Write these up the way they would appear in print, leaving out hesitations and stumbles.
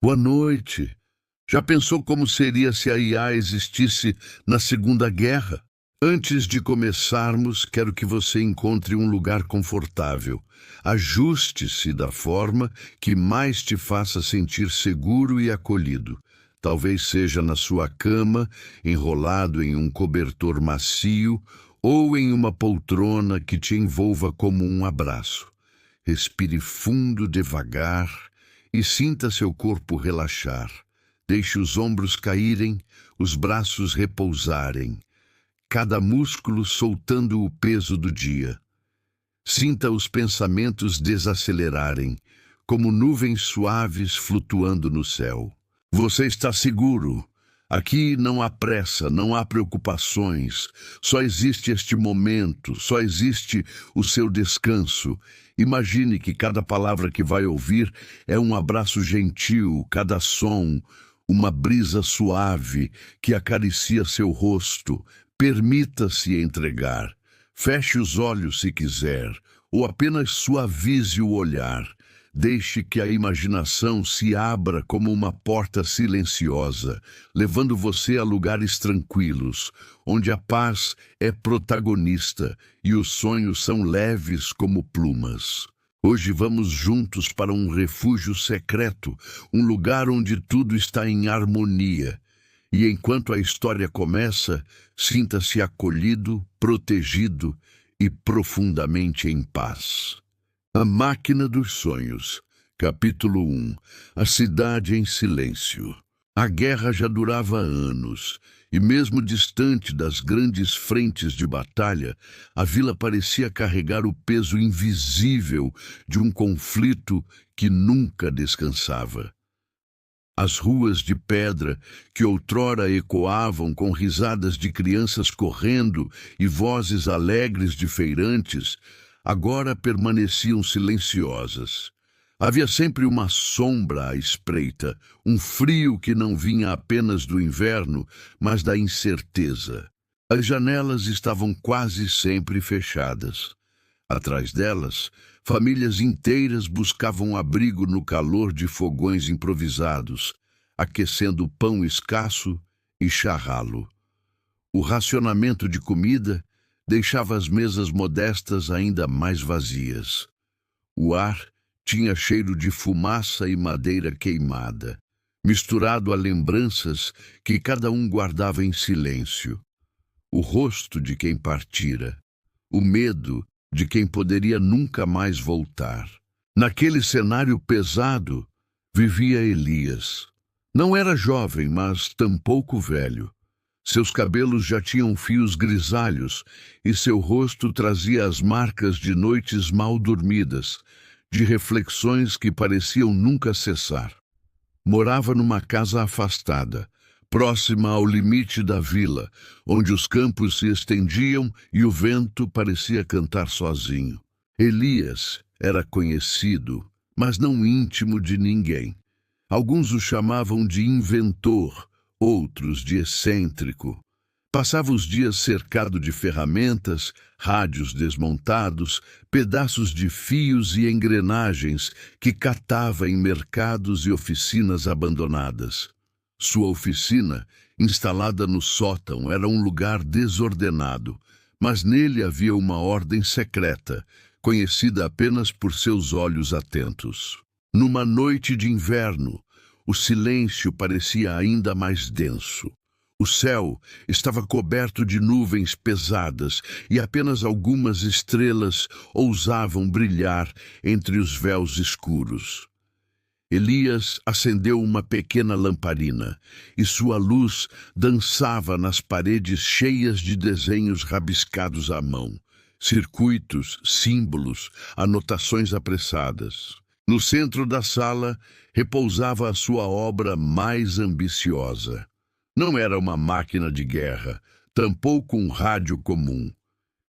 Boa noite. Já pensou como seria se a IA existisse na Segunda Guerra? Antes de começarmos, quero que você encontre um lugar confortável. Ajuste-se da forma que mais te faça sentir seguro e acolhido. Talvez seja na sua cama, enrolado em um cobertor macio, ou em uma poltrona que te envolva como um abraço. Respire fundo devagar e sinta seu corpo relaxar. Deixe os ombros caírem, os braços repousarem, cada músculo soltando o peso do dia. Sinta os pensamentos desacelerarem, como nuvens suaves flutuando no céu. Você está seguro. Aqui não há pressa, não há preocupações. Só existe este momento, só existe o seu descanso. Imagine que cada palavra que vai ouvir é um abraço gentil, cada som, uma brisa suave que acaricia seu rosto. Permita-se entregar. Feche os olhos se quiser, ou apenas suavize o olhar. Deixe que a imaginação se abra como uma porta silenciosa, levando você a lugares tranquilos, onde a paz é protagonista e os sonhos são leves como plumas. Hoje vamos juntos para um refúgio secreto, um lugar onde tudo está em harmonia. E enquanto a história começa, sinta-se acolhido, protegido e profundamente em paz. A Máquina dos Sonhos, capítulo 1. A cidade em silêncio. A guerra já durava anos, e mesmo distante das grandes frentes de batalha, a vila parecia carregar o peso invisível de um conflito que nunca descansava. As ruas de pedra, que outrora ecoavam com risadas de crianças correndo e vozes alegres de feirantes, agora permaneciam silenciosas. Havia sempre uma sombra à espreita, um frio que não vinha apenas do inverno, mas da incerteza. As janelas estavam quase sempre fechadas. Atrás delas, famílias inteiras buscavam abrigo no calor de fogões improvisados, aquecendo pão escasso e charralo. O racionamento de comida deixava as mesas modestas ainda mais vazias. O ar tinha cheiro de fumaça e madeira queimada, misturado a lembranças que cada um guardava em silêncio. O rosto de quem partira, o medo de quem poderia nunca mais voltar. Naquele cenário pesado, vivia Elias. Não era jovem, mas tampouco velho. Seus cabelos já tinham fios grisalhos e seu rosto trazia as marcas de noites mal dormidas, de reflexões que pareciam nunca cessar. Morava numa casa afastada, próxima ao limite da vila, onde os campos se estendiam e o vento parecia cantar sozinho. Elias era conhecido, mas não íntimo de ninguém. Alguns o chamavam de inventor, outros de excêntrico. Passava os dias cercado de ferramentas, rádios desmontados, pedaços de fios e engrenagens que catava em mercados e oficinas abandonadas. Sua oficina, instalada no sótão, era um lugar desordenado, mas nele havia uma ordem secreta, conhecida apenas por seus olhos atentos. Numa noite de inverno, o silêncio parecia ainda mais denso. O céu estava coberto de nuvens pesadas e apenas algumas estrelas ousavam brilhar entre os véus escuros. Elias acendeu uma pequena lamparina e sua luz dançava nas paredes cheias de desenhos rabiscados à mão, circuitos, símbolos, anotações apressadas. No centro da sala repousava a sua obra mais ambiciosa. Não era uma máquina de guerra, tampouco um rádio comum.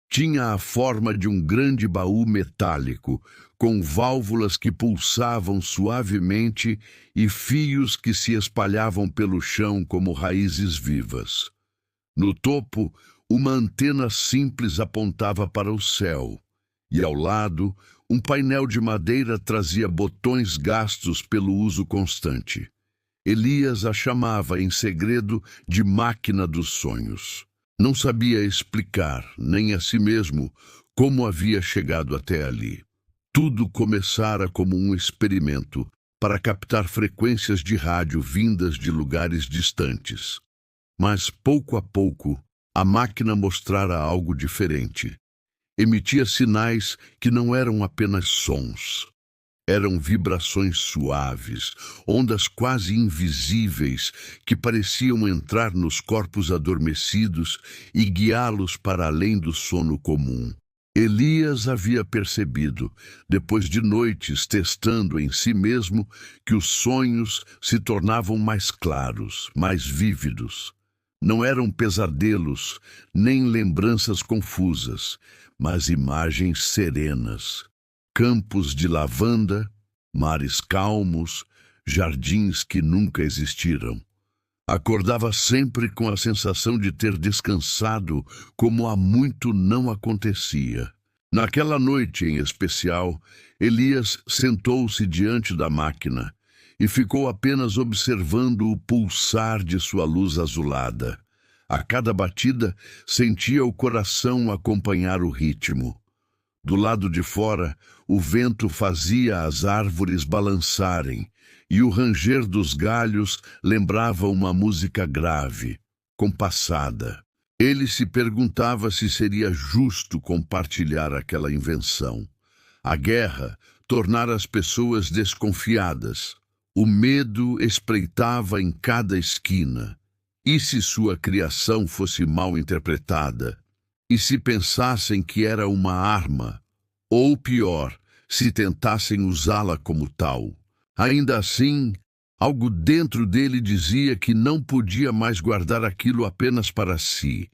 Tinha a forma de um grande baú metálico, com válvulas que pulsavam suavemente e fios que se espalhavam pelo chão como raízes vivas. No topo, uma antena simples apontava para o céu, e ao lado, um painel de madeira trazia botões gastos pelo uso constante. Elias a chamava em segredo de máquina dos sonhos. Não sabia explicar, nem a si mesmo, como havia chegado até ali. Tudo começara como um experimento para captar frequências de rádio vindas de lugares distantes. Mas, pouco a pouco, a máquina mostrara algo diferente. Emitia sinais que não eram apenas sons. Eram vibrações suaves, ondas quase invisíveis que pareciam entrar nos corpos adormecidos e guiá-los para além do sono comum. Elias havia percebido, depois de noites testando em si mesmo, que os sonhos se tornavam mais claros, mais vívidos. Não eram pesadelos, nem lembranças confusas, mas imagens serenas. Campos de lavanda, mares calmos, jardins que nunca existiram. Acordava sempre com a sensação de ter descansado como há muito não acontecia. Naquela noite em especial, Elias sentou-se diante da máquina e ficou apenas observando o pulsar de sua luz azulada. A cada batida, sentia o coração acompanhar o ritmo. Do lado de fora, o vento fazia as árvores balançarem, e o ranger dos galhos lembrava uma música grave, compassada. Ele se perguntava se seria justo compartilhar aquela invenção. A guerra tornara as pessoas desconfiadas. O medo espreitava em cada esquina. E se sua criação fosse mal interpretada? E se pensassem que era uma arma? Ou pior, se tentassem usá-la como tal? Ainda assim, algo dentro dele dizia que não podia mais guardar aquilo apenas para si.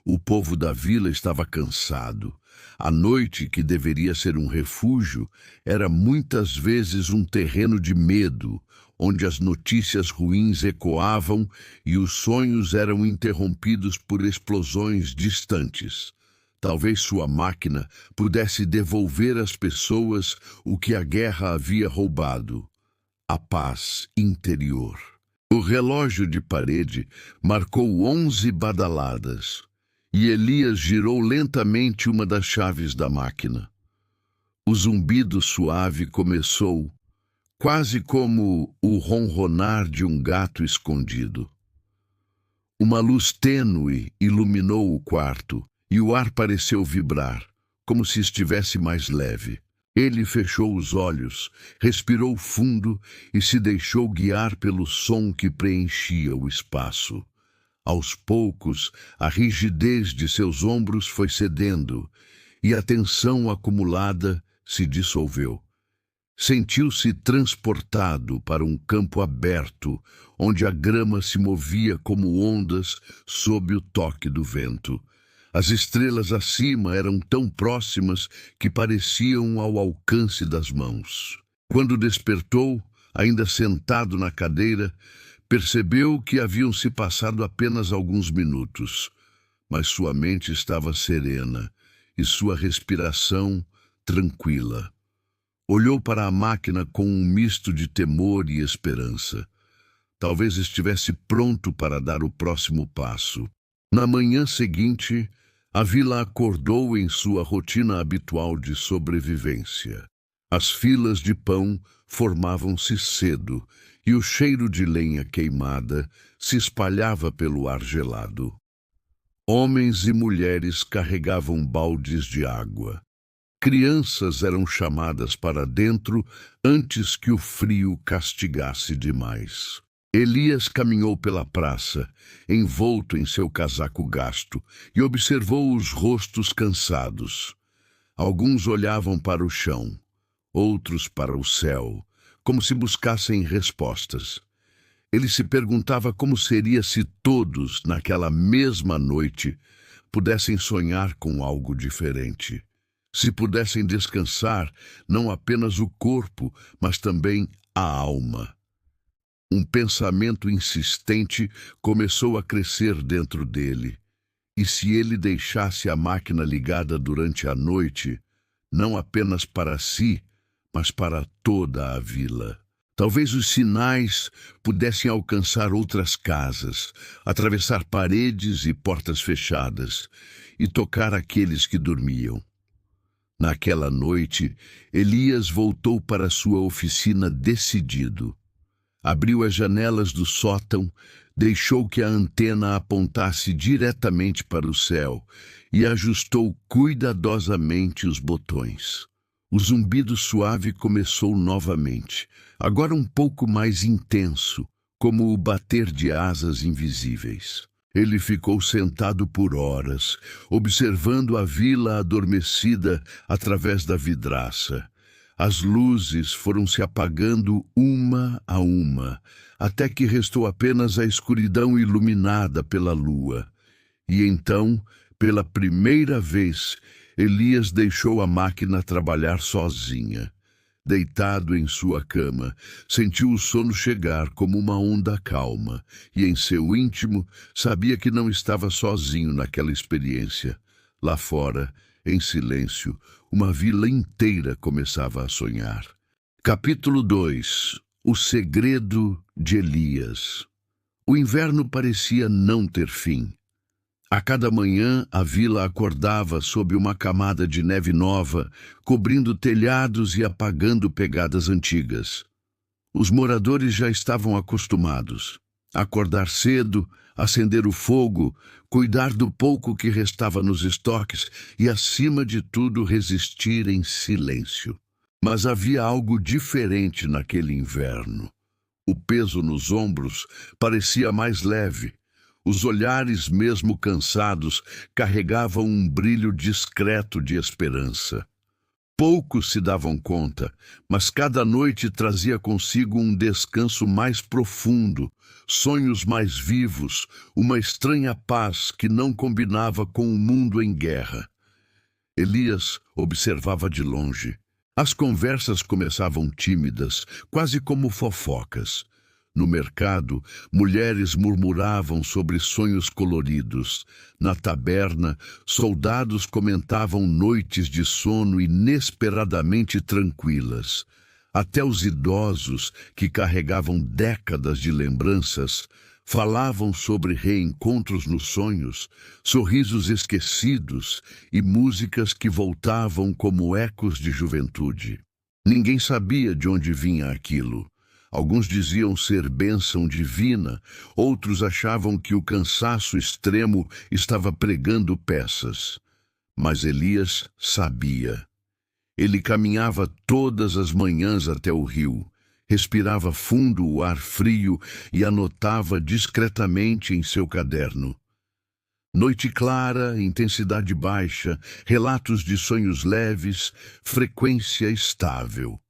O povo da vila estava cansado. A noite, que deveria ser um refúgio, era muitas vezes um terreno de medo, onde as notícias ruins ecoavam e os sonhos eram interrompidos por explosões distantes. Talvez sua máquina pudesse devolver às pessoas o que a guerra havia roubado: a paz interior. O relógio de parede marcou 11 badaladas, e Elias girou lentamente uma das chaves da máquina. O zumbido suave começou, quase como o ronronar de um gato escondido. Uma luz tênue iluminou o quarto, e o ar pareceu vibrar, como se estivesse mais leve. Ele fechou os olhos, respirou fundo e se deixou guiar pelo som que preenchia o espaço. Aos poucos, a rigidez de seus ombros foi cedendo, e a tensão acumulada se dissolveu. Sentiu-se transportado para um campo aberto, onde a grama se movia como ondas sob o toque do vento. As estrelas acima eram tão próximas que pareciam ao alcance das mãos. Quando despertou, ainda sentado na cadeira, percebeu que haviam se passado apenas alguns minutos, mas sua mente estava serena e sua respiração tranquila. Olhou para a máquina com um misto de temor e esperança. Talvez estivesse pronto para dar o próximo passo. Na manhã seguinte, a vila acordou em sua rotina habitual de sobrevivência. As filas de pão formavam-se cedo e o cheiro de lenha queimada se espalhava pelo ar gelado. Homens e mulheres carregavam baldes de água. Crianças eram chamadas para dentro antes que o frio castigasse demais. Elias caminhou pela praça, envolto em seu casaco gasto, e observou os rostos cansados. Alguns olhavam para o chão, outros para o céu, como se buscassem respostas. Ele se perguntava como seria se todos, naquela mesma noite, pudessem sonhar com algo diferente. Se pudessem descansar não apenas o corpo, mas também a alma. Um pensamento insistente começou a crescer dentro dele. E se ele deixasse a máquina ligada durante a noite, não apenas para si, mas para toda a vila? Talvez os sinais pudessem alcançar outras casas, atravessar paredes e portas fechadas e tocar aqueles que dormiam. Naquela noite, Elias voltou para sua oficina decidido. Abriu as janelas do sótão, deixou que a antena apontasse diretamente para o céu e ajustou cuidadosamente os botões. O zumbido suave começou novamente, agora um pouco mais intenso, como o bater de asas invisíveis. Ele ficou sentado por horas, observando a vila adormecida através da vidraça. As luzes foram se apagando uma a uma, até que restou apenas a escuridão iluminada pela lua. E então, pela primeira vez, Elias deixou a máquina trabalhar sozinha. Deitado em sua cama, sentiu o sono chegar como uma onda calma, e em seu íntimo sabia que não estava sozinho naquela experiência. Lá fora, em silêncio, uma vila inteira começava a sonhar. Capítulo 2. O segredo de Elias. O inverno parecia não ter fim. A cada manhã, a vila acordava sob uma camada de neve nova, cobrindo telhados e apagando pegadas antigas. Os moradores já estavam acostumados. Acordar cedo, acender o fogo, cuidar do pouco que restava nos estoques e, acima de tudo, resistir em silêncio. Mas havia algo diferente naquele inverno. O peso nos ombros parecia mais leve. Os olhares, mesmo cansados, carregavam um brilho discreto de esperança. Poucos se davam conta, mas cada noite trazia consigo um descanso mais profundo, sonhos mais vivos, uma estranha paz que não combinava com o mundo em guerra. Elias observava de longe. As conversas começavam tímidas, quase como fofocas. No mercado, mulheres murmuravam sobre sonhos coloridos. Na taberna, soldados comentavam noites de sono inesperadamente tranquilas. Até os idosos, que carregavam décadas de lembranças, falavam sobre reencontros nos sonhos, sorrisos esquecidos e músicas que voltavam como ecos de juventude. Ninguém sabia de onde vinha aquilo. Alguns diziam ser bênção divina, outros achavam que o cansaço extremo estava pregando peças. Mas Elias sabia. Ele caminhava todas as manhãs até o rio, respirava fundo o ar frio e anotava discretamente em seu caderno. Noite clara, intensidade baixa, relatos de sonhos leves, frequência estável.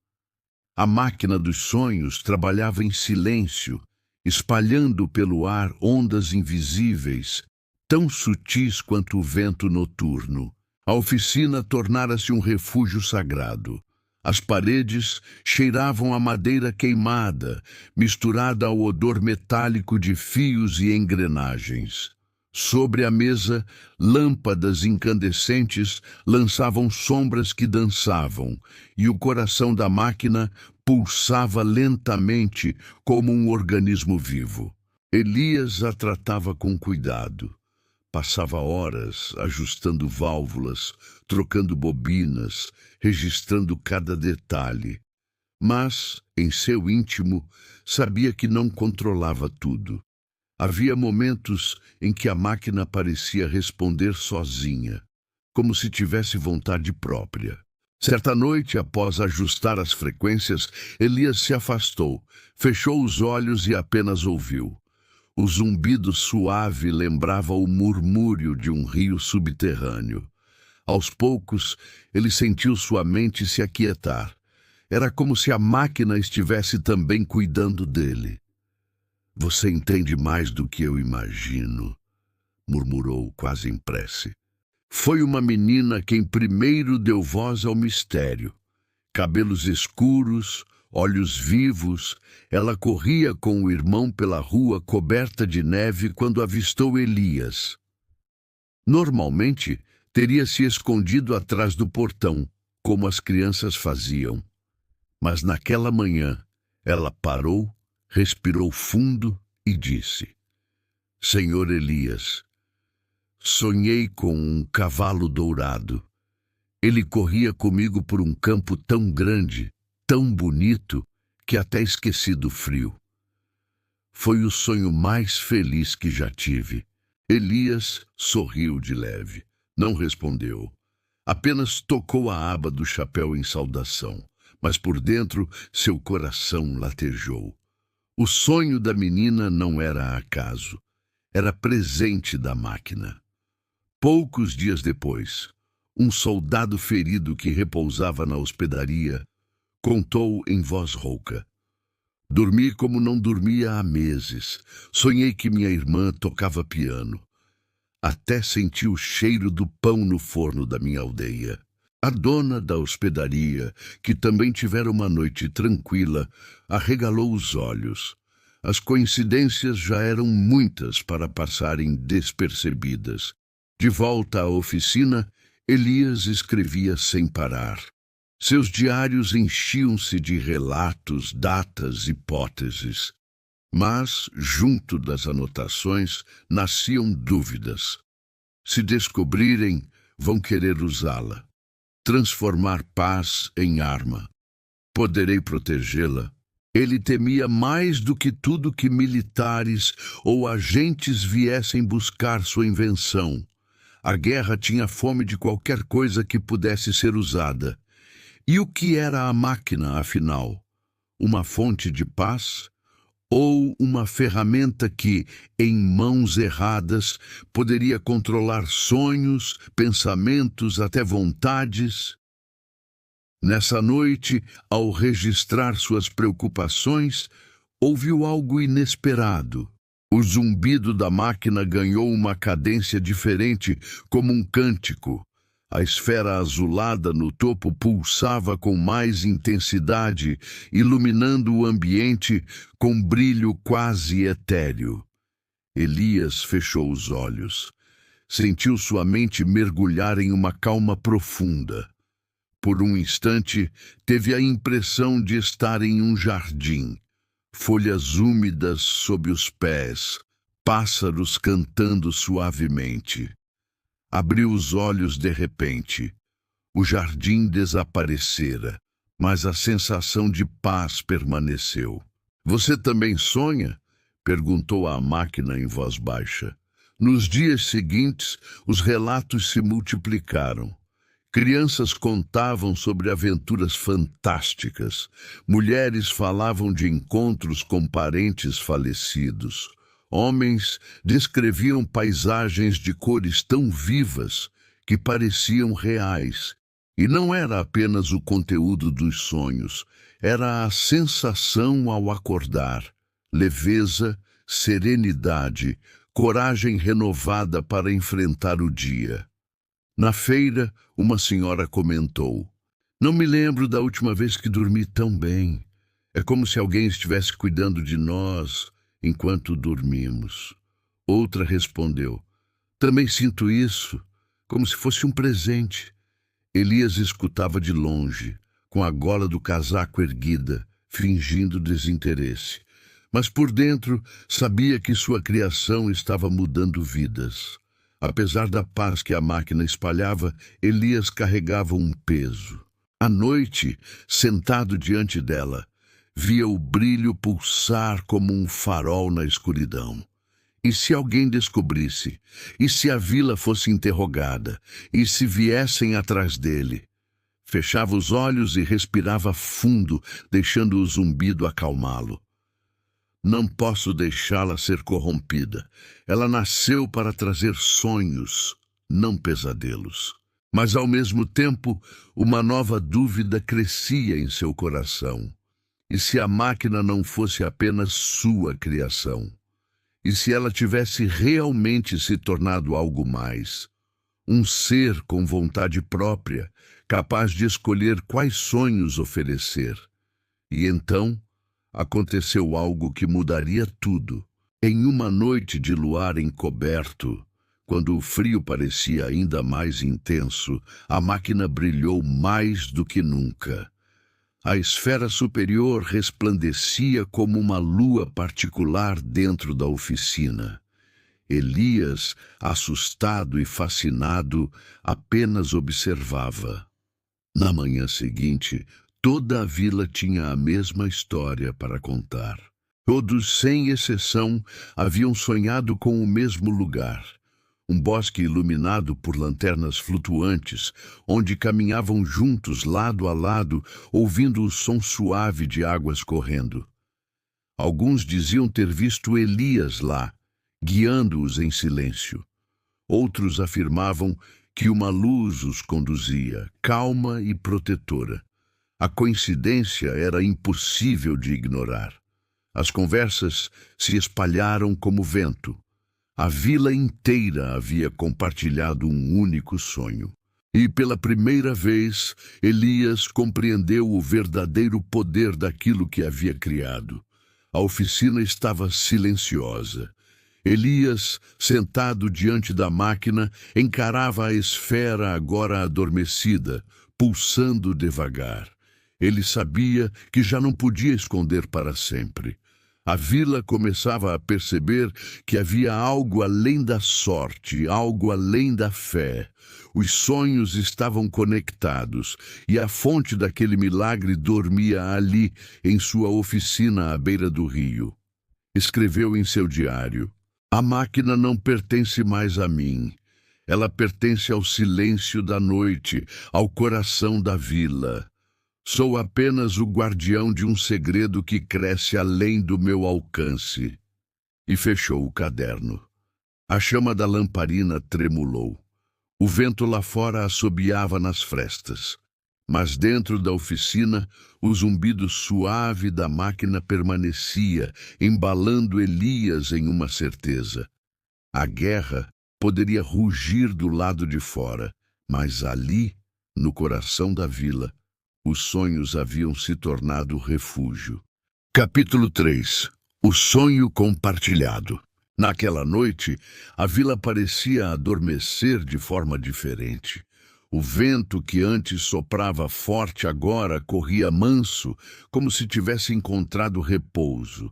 A máquina dos sonhos trabalhava em silêncio, espalhando pelo ar ondas invisíveis, tão sutis quanto o vento noturno. A oficina tornara-se um refúgio sagrado. As paredes cheiravam a madeira queimada, misturada ao odor metálico de fios e engrenagens. Sobre a mesa, lâmpadas incandescentes lançavam sombras que dançavam, e o coração da máquina pulsava lentamente como um organismo vivo. Elias a tratava com cuidado. Passava horas ajustando válvulas, trocando bobinas, registrando cada detalhe. Mas, em seu íntimo, sabia que não controlava tudo. Havia momentos em que a máquina parecia responder sozinha, como se tivesse vontade própria. Certa noite, após ajustar as frequências, Elias se afastou, fechou os olhos e apenas ouviu. O zumbido suave lembrava o murmúrio de um rio subterrâneo. Aos poucos, ele sentiu sua mente se aquietar. Era como se a máquina estivesse também cuidando dele. "Você entende mais do que eu imagino", murmurou quase em prece. Foi uma menina quem primeiro deu voz ao mistério. Cabelos escuros, olhos vivos, ela corria com o irmão pela rua coberta de neve quando avistou Elias. Normalmente, teria se escondido atrás do portão, como as crianças faziam. Mas naquela manhã, Ela parou, respirou fundo e disse: Senhor Elias, sonhei com um cavalo dourado. Ele corria comigo por um campo tão grande, tão bonito, que até esqueci do frio. Foi o sonho mais feliz que já tive. Elias sorriu de leve. Não respondeu. Apenas tocou a aba do chapéu em saudação, mas por dentro seu coração latejou. O sonho da menina não era acaso. Era presente da máquina. Poucos dias depois, um soldado ferido que repousava na hospedaria contou em voz rouca: Dormi como não dormia há meses. Sonhei que minha irmã tocava piano. Até senti o cheiro do pão no forno da minha aldeia. A dona da hospedaria, que também tivera uma noite tranquila, arregalou os olhos. As coincidências já eram muitas para passarem despercebidas. De volta à oficina, Elias escrevia sem parar. Seus diários enchiam-se de relatos, datas, hipóteses. Mas, junto das anotações, nasciam dúvidas. Se descobrirem, vão querer usá-la. Transformar paz em arma. Poderei protegê-la? Ele temia mais do que tudo que militares ou agentes viessem buscar sua invenção. A guerra tinha fome de qualquer coisa que pudesse ser usada. E o que era a máquina, afinal? Uma fonte de paz? Ou uma ferramenta que, em mãos erradas, poderia controlar sonhos, pensamentos, até vontades? Nessa noite, ao registrar suas preocupações, ouviu algo inesperado. O zumbido da máquina ganhou uma cadência diferente, como um cântico. A esfera azulada no topo pulsava com mais intensidade, iluminando o ambiente com brilho quase etéreo. Elias fechou os olhos. Sentiu sua mente mergulhar em uma calma profunda. Por um instante, teve a impressão de estar em um jardim. Folhas úmidas sob os pés, pássaros cantando suavemente. Abriu os olhos de repente. O jardim desaparecera, mas a sensação de paz permaneceu. Você também sonha? Perguntou a máquina em voz baixa. Nos dias seguintes, os relatos se multiplicaram. Crianças contavam sobre aventuras fantásticas. Mulheres falavam de encontros com parentes falecidos. Homens descreviam paisagens de cores tão vivas que pareciam reais. E não era apenas o conteúdo dos sonhos, era a sensação ao acordar, leveza, serenidade, coragem renovada para enfrentar o dia. Na feira, uma senhora comentou: Não me lembro da última vez que dormi tão bem. É como se alguém estivesse cuidando de nós enquanto dormimos. Outra respondeu: Também sinto isso, como se fosse um presente. Elias escutava de longe, com a gola do casaco erguida, fingindo desinteresse. Mas por dentro sabia que sua criação estava mudando vidas. Apesar da paz que a máquina espalhava, Elias carregava um peso. À noite, sentado diante dela, via o brilho pulsar como um farol na escuridão. E se alguém descobrisse? E se a vila fosse interrogada? E se viessem atrás dele? Fechava os olhos e respirava fundo, deixando o zumbido acalmá-lo. Não posso deixá-la ser corrompida. Ela nasceu para trazer sonhos, não pesadelos. Mas, ao mesmo tempo, uma nova dúvida crescia em seu coração. E se a máquina não fosse apenas sua criação? E se ela tivesse realmente se tornado algo mais? Um ser com vontade própria, capaz de escolher quais sonhos oferecer. E então aconteceu algo que mudaria tudo. Em uma noite de luar encoberto, quando o frio parecia ainda mais intenso, a máquina brilhou mais do que nunca. A esfera superior resplandecia como uma lua particular dentro da oficina. Elias, assustado e fascinado, apenas observava. Na manhã seguinte, toda a vila tinha a mesma história para contar. Todos, sem exceção, haviam sonhado com o mesmo lugar. Um bosque iluminado por lanternas flutuantes, onde caminhavam juntos, lado a lado, ouvindo o som suave de águas correndo. Alguns diziam ter visto Elias lá, guiando-os em silêncio. Outros afirmavam que uma luz os conduzia, calma e protetora. A coincidência era impossível de ignorar. As conversas se espalharam como vento. A vila inteira havia compartilhado um único sonho. E pela primeira vez, Elias compreendeu o verdadeiro poder daquilo que havia criado. A oficina estava silenciosa. Elias, sentado diante da máquina, encarava a esfera agora adormecida, pulsando devagar. Ele sabia que já não podia esconder para sempre. A vila começava a perceber que havia algo além da sorte, algo além da fé. Os sonhos estavam conectados, e a fonte daquele milagre dormia ali, em sua oficina à beira do rio. Escreveu em seu diário: "A máquina não pertence mais a mim. Ela pertence ao silêncio da noite, ao coração da vila. Sou apenas o guardião de um segredo que cresce além do meu alcance." E fechou o caderno. A chama da lamparina tremulou. O vento lá fora assobiava nas frestas. Mas dentro da oficina, o zumbido suave da máquina permanecia, embalando Elias em uma certeza. A guerra poderia rugir do lado de fora, mas ali, no coração da vila, os sonhos haviam se tornado refúgio. Capítulo 3. O sonho compartilhado. Naquela noite, a vila parecia adormecer de forma diferente. O vento que antes soprava forte agora corria manso, como se tivesse encontrado repouso.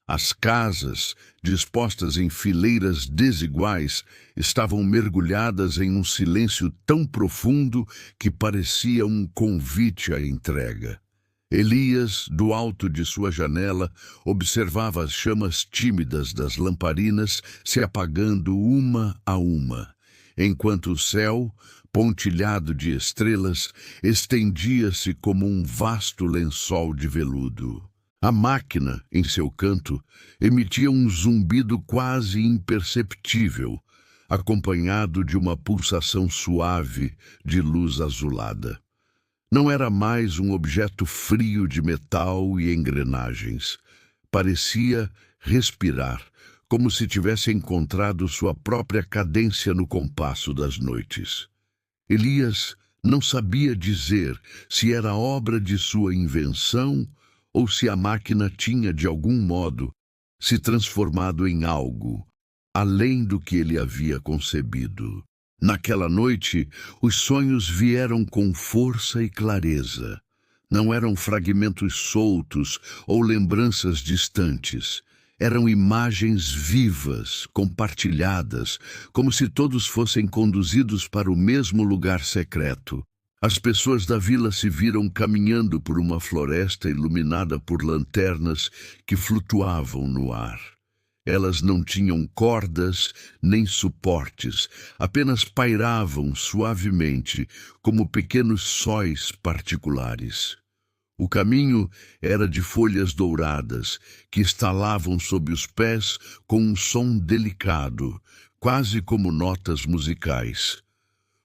As casas, dispostas em fileiras desiguais, estavam mergulhadas em um silêncio tão profundo que parecia um convite à entrega. Elias, do alto de sua janela, observava as chamas tímidas das lamparinas se apagando uma a uma, enquanto o céu, pontilhado de estrelas, estendia-se como um vasto lençol de veludo. A máquina, em seu canto, emitia um zumbido quase imperceptível, acompanhado de uma pulsação suave de luz azulada. Não era mais um objeto frio de metal e engrenagens. Parecia respirar, como se tivesse encontrado sua própria cadência no compasso das noites. Elias não sabia dizer se era obra de sua invenção ou se a máquina tinha, de algum modo, se transformado em algo, além do que ele havia concebido. Naquela noite, os sonhos vieram com força e clareza. Não eram fragmentos soltos ou lembranças distantes. Eram imagens vivas, compartilhadas, como se todos fossem conduzidos para o mesmo lugar secreto. As pessoas da vila se viram caminhando por uma floresta iluminada por lanternas que flutuavam no ar. Elas não tinham cordas nem suportes, apenas pairavam suavemente, como pequenos sóis particulares. O caminho era de folhas douradas, que estalavam sob os pés com um som delicado, quase como notas musicais.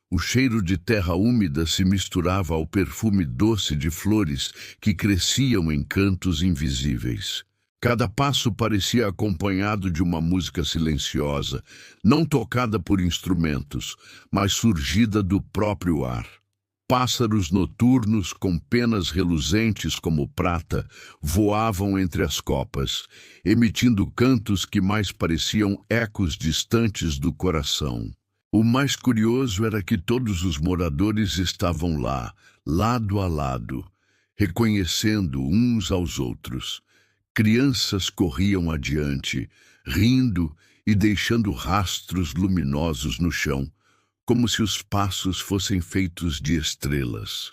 O cheiro de terra úmida se misturava ao perfume doce de flores que cresciam em cantos invisíveis. Cada passo parecia acompanhado de uma música silenciosa, não tocada por instrumentos, mas surgida do próprio ar. Pássaros noturnos com penas reluzentes como prata voavam entre as copas, emitindo cantos que mais pareciam ecos distantes do coração. O mais curioso era que todos os moradores estavam lá, lado a lado. reconhecendo uns aos outros. Crianças corriam adiante, rindo e deixando rastros luminosos no chão, como se os passos fossem feitos de estrelas.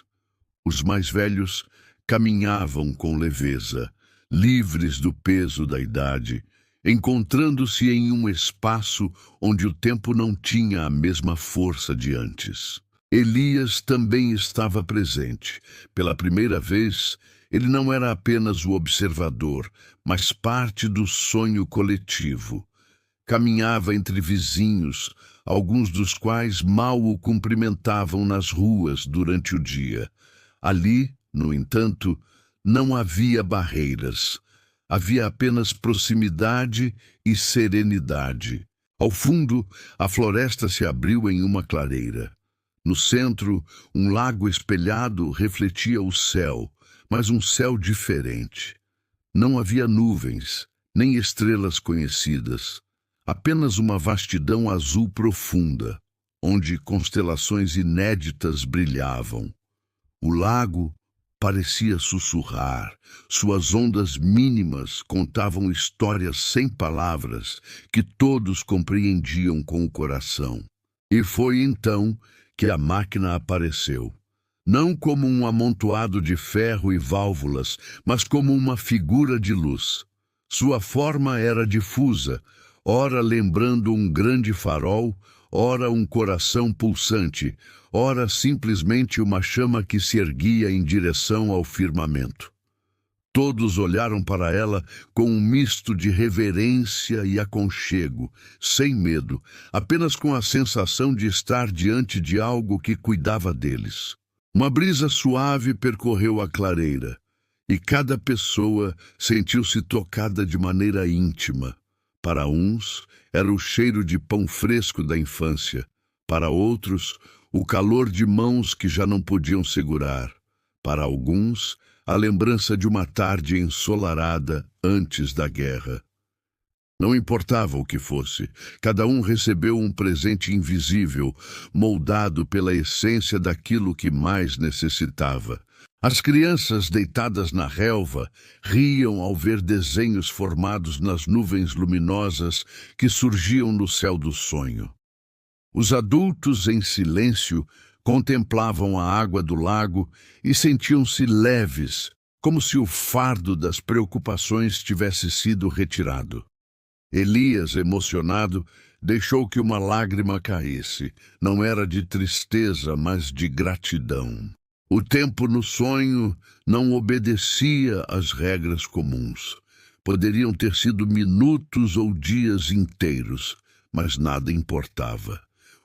Os mais velhos caminhavam com leveza, livres do peso da idade, encontrando-se em um espaço onde o tempo não tinha a mesma força de antes. Elias também estava presente. Pela primeira vez, ele não era apenas o observador, mas parte do sonho coletivo. Caminhava entre vizinhos, alguns dos quais mal o cumprimentavam nas ruas durante o dia. Ali, no entanto, não havia barreiras. Havia apenas proximidade e serenidade. Ao fundo, a floresta se abriu em uma clareira. No centro, um lago espelhado refletia o céu, mas um céu diferente. Não havia nuvens, nem estrelas conhecidas. Apenas uma vastidão azul profunda, onde constelações inéditas brilhavam. O lago parecia sussurrar. Suas ondas mínimas contavam histórias sem palavras que todos compreendiam com o coração. E foi então que a máquina apareceu. Não como um amontoado de ferro e válvulas, mas como uma figura de luz. Sua forma era difusa, ora lembrando um grande farol, ora um coração pulsante, ora simplesmente uma chama que se erguia em direção ao firmamento. Todos olharam para ela com um misto de reverência e aconchego, sem medo, apenas com a sensação de estar diante de algo que cuidava deles. Uma brisa suave percorreu a clareira, e cada pessoa sentiu-se tocada de maneira íntima. Para uns, era o cheiro de pão fresco da infância. Para outros, o calor de mãos que já não podiam segurar. Para alguns, a lembrança de uma tarde ensolarada antes da guerra. Não importava o que fosse, cada um recebeu um presente invisível, moldado pela essência daquilo que mais necessitava. As crianças deitadas na relva riam ao ver desenhos formados nas nuvens luminosas que surgiam no céu do sonho. Os adultos, em silêncio, contemplavam a água do lago e sentiam-se leves, como se o fardo das preocupações tivesse sido retirado. Elias, emocionado, deixou que uma lágrima caísse. Não era de tristeza, mas de gratidão. O tempo no sonho não obedecia às regras comuns. Poderiam ter sido minutos ou dias inteiros, mas nada importava.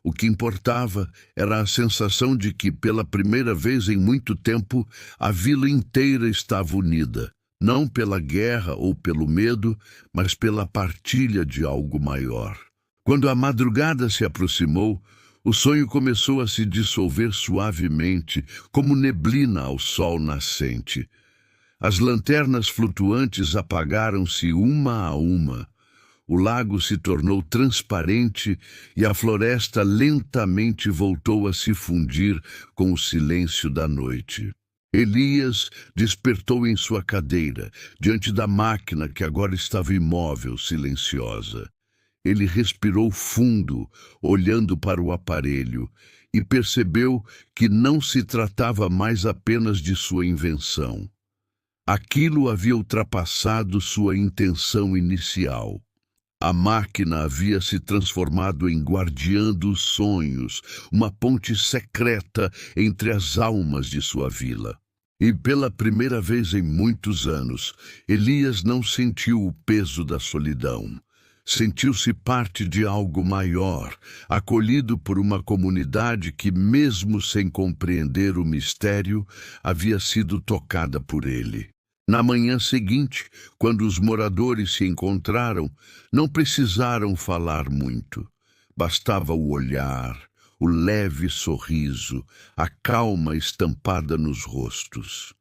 O que importava era a sensação de que, pela primeira vez em muito tempo, a vila inteira estava unida, não pela guerra ou pelo medo, mas pela partilha de algo maior. Quando a madrugada se aproximou, o sonho começou a se dissolver suavemente, como neblina ao sol nascente. As lanternas flutuantes apagaram-se uma a uma. O lago se tornou transparente e a floresta lentamente voltou a se fundir com o silêncio da noite. Elias despertou em sua cadeira, diante da máquina que agora estava imóvel, silenciosa. Ele respirou fundo, olhando para o aparelho, e percebeu que não se tratava mais apenas de sua invenção. Aquilo havia ultrapassado sua intenção inicial. A máquina havia se transformado em guardiã dos sonhos, uma ponte secreta entre as almas de sua vila. E pela primeira vez em muitos anos, Elias não sentiu o peso da solidão. Sentiu-se parte de algo maior, acolhido por uma comunidade que, mesmo sem compreender o mistério, havia sido tocada por ele. Na manhã seguinte, quando os moradores se encontraram, não precisaram falar muito. Bastava o olhar, o leve sorriso, a calma estampada nos rostos.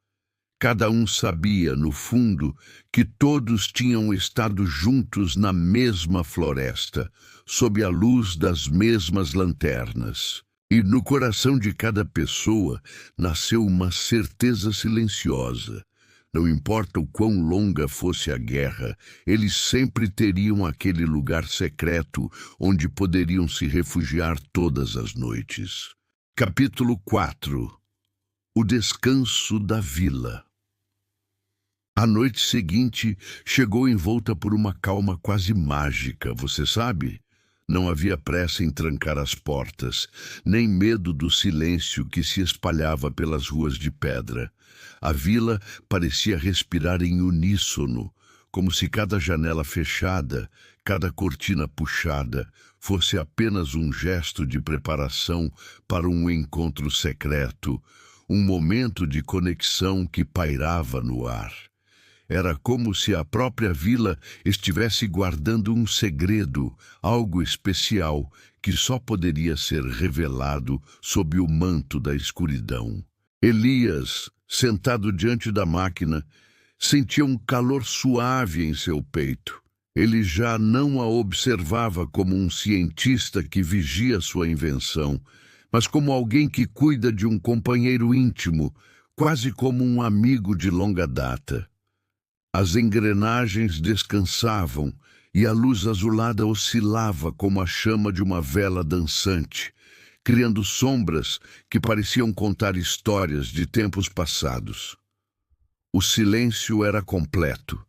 Cada um sabia, no fundo, que todos tinham estado juntos na mesma floresta, sob a luz das mesmas lanternas. E no coração de cada pessoa nasceu uma certeza silenciosa. Não importa o quão longa fosse a guerra, eles sempre teriam aquele lugar secreto onde poderiam se refugiar todas as noites. Capítulo 4. O descanso da vila. A noite seguinte chegou envolta por uma calma quase mágica, você sabe? Não havia pressa em trancar as portas, nem medo do silêncio que se espalhava pelas ruas de pedra. A vila parecia respirar em uníssono, como se cada janela fechada, cada cortina puxada, fosse apenas um gesto de preparação para um encontro secreto, um momento de conexão que pairava no ar. Era como se a própria vila estivesse guardando um segredo, algo especial, que só poderia ser revelado sob o manto da escuridão. Elias, sentado diante da máquina, sentia um calor suave em seu peito. Ele já não a observava como um cientista que vigia sua invenção, mas como alguém que cuida de um companheiro íntimo, quase como um amigo de longa data. As engrenagens descansavam e a luz azulada oscilava como a chama de uma vela dançante, criando sombras que pareciam contar histórias de tempos passados. O silêncio era completo,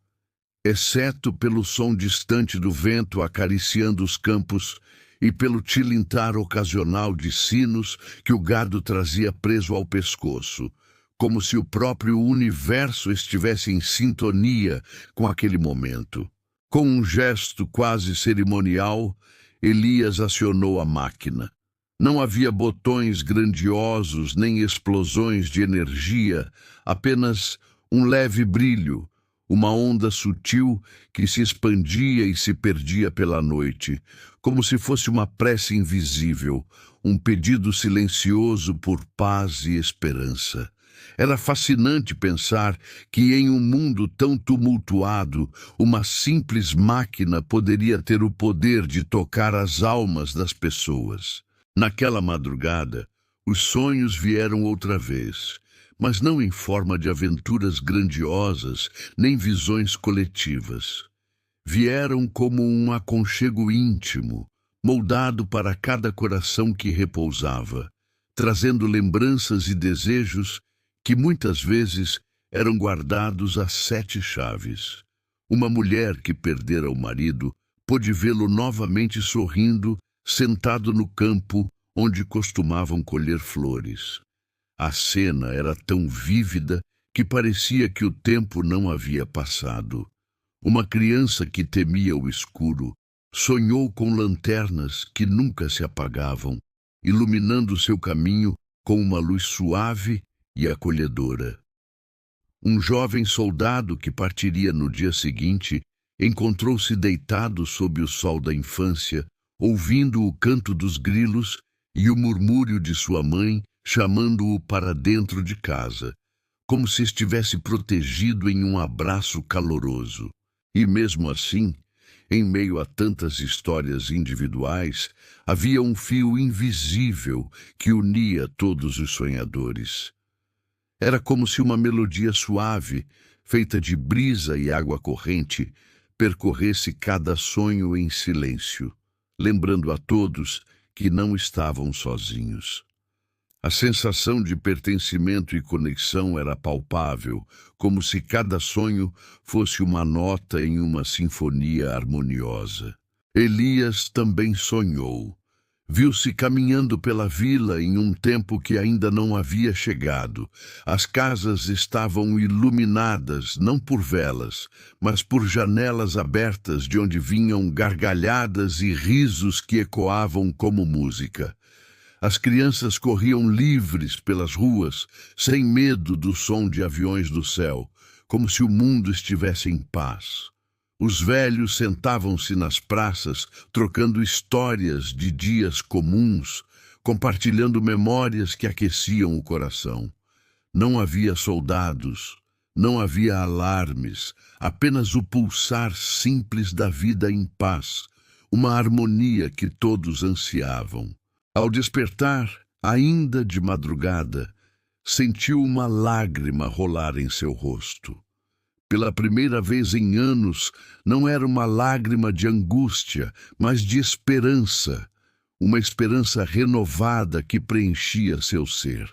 exceto pelo som distante do vento acariciando os campos e pelo tilintar ocasional de sinos que o gado trazia preso ao pescoço, como se o próprio universo estivesse em sintonia com aquele momento. Com um gesto quase cerimonial, Elias acionou a máquina. Não havia botões grandiosos nem explosões de energia, apenas um leve brilho, uma onda sutil que se expandia e se perdia pela noite, como se fosse uma prece invisível, um pedido silencioso por paz e esperança. Era fascinante pensar que em um mundo tão tumultuado, uma simples máquina poderia ter o poder de tocar as almas das pessoas. Naquela madrugada, os sonhos vieram outra vez, mas não em forma de aventuras grandiosas, nem visões coletivas. Vieram como um aconchego íntimo, moldado para cada coração que repousava, trazendo lembranças e desejos que muitas vezes eram guardados a 7 chaves. Uma mulher que perdera o marido pôde vê-lo novamente sorrindo, sentado no campo onde costumavam colher flores. A cena era tão vívida que parecia que o tempo não havia passado. Uma criança que temia o escuro sonhou com lanternas que nunca se apagavam, iluminando seu caminho com uma luz suave e acolhedora. Um jovem soldado que partiria no dia seguinte encontrou-se deitado sob o sol da infância, ouvindo o canto dos grilos e o murmúrio de sua mãe chamando-o para dentro de casa, como se estivesse protegido em um abraço caloroso. E mesmo assim, em meio a tantas histórias individuais, havia um fio invisível que unia todos os sonhadores. Era como se uma melodia suave, feita de brisa e água corrente, percorresse cada sonho em silêncio, lembrando a todos que não estavam sozinhos. A sensação de pertencimento e conexão era palpável, como se cada sonho fosse uma nota em uma sinfonia harmoniosa. Elias também sonhou. Viu-se caminhando pela vila em um tempo que ainda não havia chegado. As casas estavam iluminadas, não por velas, mas por janelas abertas de onde vinham gargalhadas e risos que ecoavam como música. As crianças corriam livres pelas ruas, sem medo do som de aviões do céu, como se o mundo estivesse em paz. Os velhos sentavam-se nas praças, trocando histórias de dias comuns, compartilhando memórias que aqueciam o coração. Não havia soldados, não havia alarmes, apenas o pulsar simples da vida em paz, uma harmonia que todos ansiavam. Ao despertar, Ainda de madrugada, sentiu uma lágrima rolar em seu rosto. Pela primeira vez em anos, não era uma lágrima de angústia, mas de esperança, uma esperança renovada que preenchia seu ser.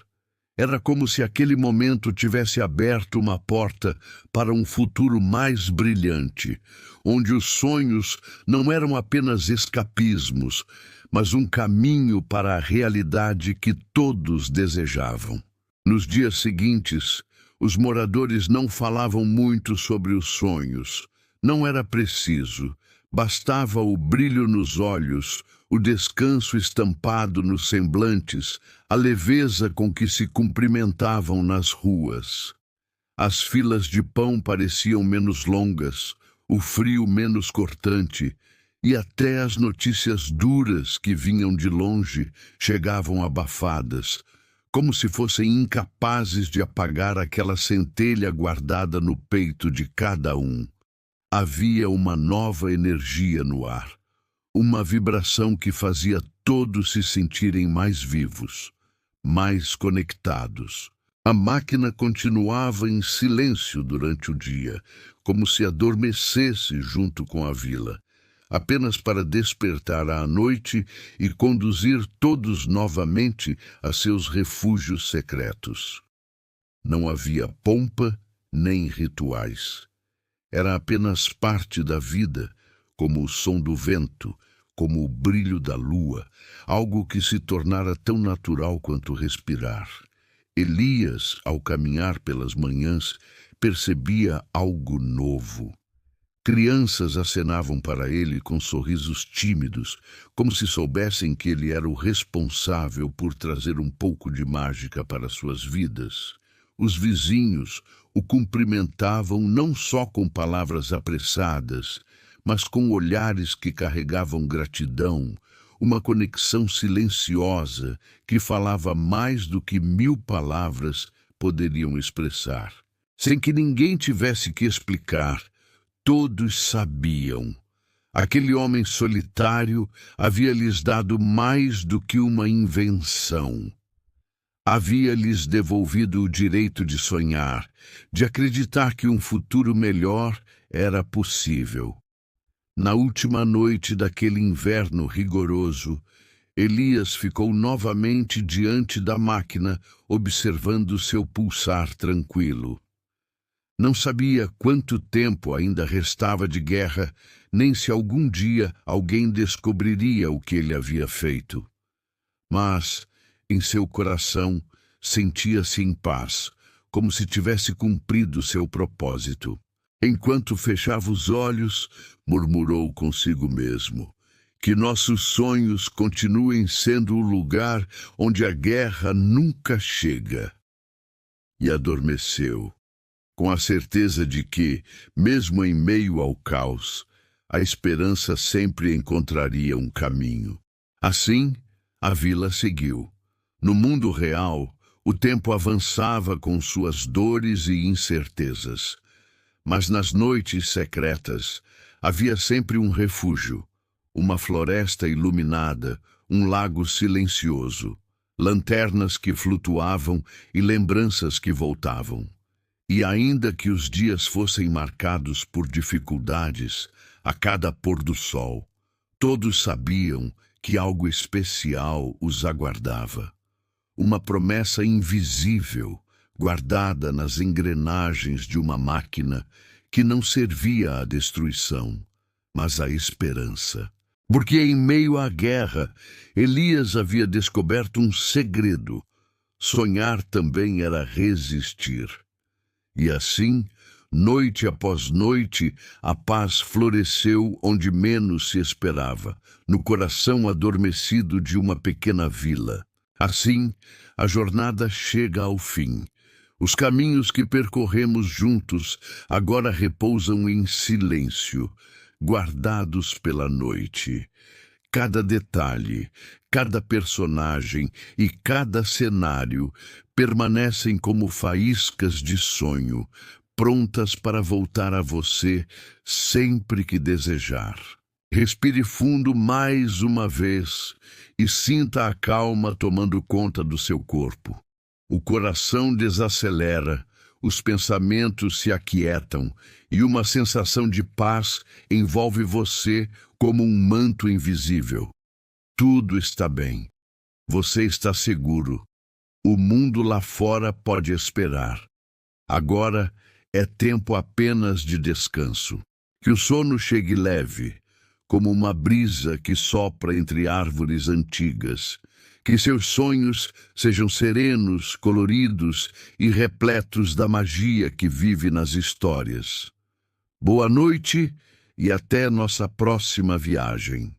Era como se aquele momento tivesse aberto uma porta para um futuro mais brilhante, onde os sonhos não eram apenas escapismos, mas um caminho para a realidade que todos desejavam. Nos dias seguintes, os moradores não falavam muito sobre os sonhos. Não era preciso. Bastava o brilho nos olhos, o descanso estampado nos semblantes, a leveza com que se cumprimentavam nas ruas. As filas de pão pareciam menos longas, o frio menos cortante, e até as notícias duras que vinham de longe chegavam abafadas, como se fossem incapazes de apagar aquela centelha guardada no peito de cada um. Havia uma nova energia no ar, uma vibração que fazia todos se sentirem mais vivos, mais conectados. A máquina continuava em silêncio durante o dia, como se adormecesse junto com a vila, apenas para despertar à noite e conduzir todos novamente a seus refúgios secretos. Não havia pompa nem rituais. Era apenas parte da vida, como o som do vento, como o brilho da lua, algo que se tornara tão natural quanto respirar. Elias, ao caminhar pelas manhãs, percebia algo novo. Crianças acenavam para ele com sorrisos tímidos, como se soubessem que ele era o responsável por trazer um pouco de mágica para suas vidas. Os vizinhos o cumprimentavam não só com palavras apressadas, mas com olhares que carregavam gratidão, uma conexão silenciosa que falava mais do que 1000 palavras poderiam expressar. Sem que ninguém tivesse que explicar, todos sabiam. Aquele homem solitário havia lhes dado mais do que uma invenção. Havia-lhes devolvido o direito de sonhar, de acreditar que um futuro melhor era possível. Na última noite daquele inverno rigoroso, Elias ficou novamente diante da máquina, observando seu pulsar tranquilo. Não sabia quanto tempo ainda restava de guerra, nem se algum dia alguém descobriria o que ele havia feito. Mas, em seu coração, sentia-se em paz, como se tivesse cumprido seu propósito. Enquanto fechava os olhos, murmurou consigo mesmo: que nossos sonhos continuem sendo o lugar onde a guerra nunca chega. E adormeceu, com a certeza de que, mesmo em meio ao caos, a esperança sempre encontraria um caminho. Assim, a vila seguiu. No mundo real, o tempo avançava com suas dores e incertezas. Mas nas noites secretas, havia sempre um refúgio, uma floresta iluminada, um lago silencioso, lanternas que flutuavam e lembranças que voltavam. E ainda que os dias fossem marcados por dificuldades, a cada pôr do sol, todos sabiam que algo especial os aguardava. Uma promessa invisível, guardada nas engrenagens de uma máquina que não servia à destruição, mas à esperança. Porque em meio à guerra, Elias havia descoberto um segredo: sonhar também era resistir. E assim, noite após noite, a paz floresceu onde menos se esperava, no coração adormecido de uma pequena vila. Assim, a jornada chega ao fim. Os caminhos que percorremos juntos agora repousam em silêncio, guardados pela noite. Cada detalhe, cada personagem e cada cenário permanecem como faíscas de sonho, prontas para voltar a você sempre que desejar. Respire fundo mais uma vez e sinta a calma tomando conta do seu corpo. O coração desacelera, os pensamentos se aquietam e uma sensação de paz envolve você como um manto invisível. Tudo está bem. Você está seguro. O mundo lá fora pode esperar. Agora é tempo apenas de descanso. Que o sono chegue leve, como uma brisa que sopra entre árvores antigas. Que seus sonhos sejam serenos, coloridos e repletos da magia que vive nas histórias. Boa noite e até nossa próxima viagem.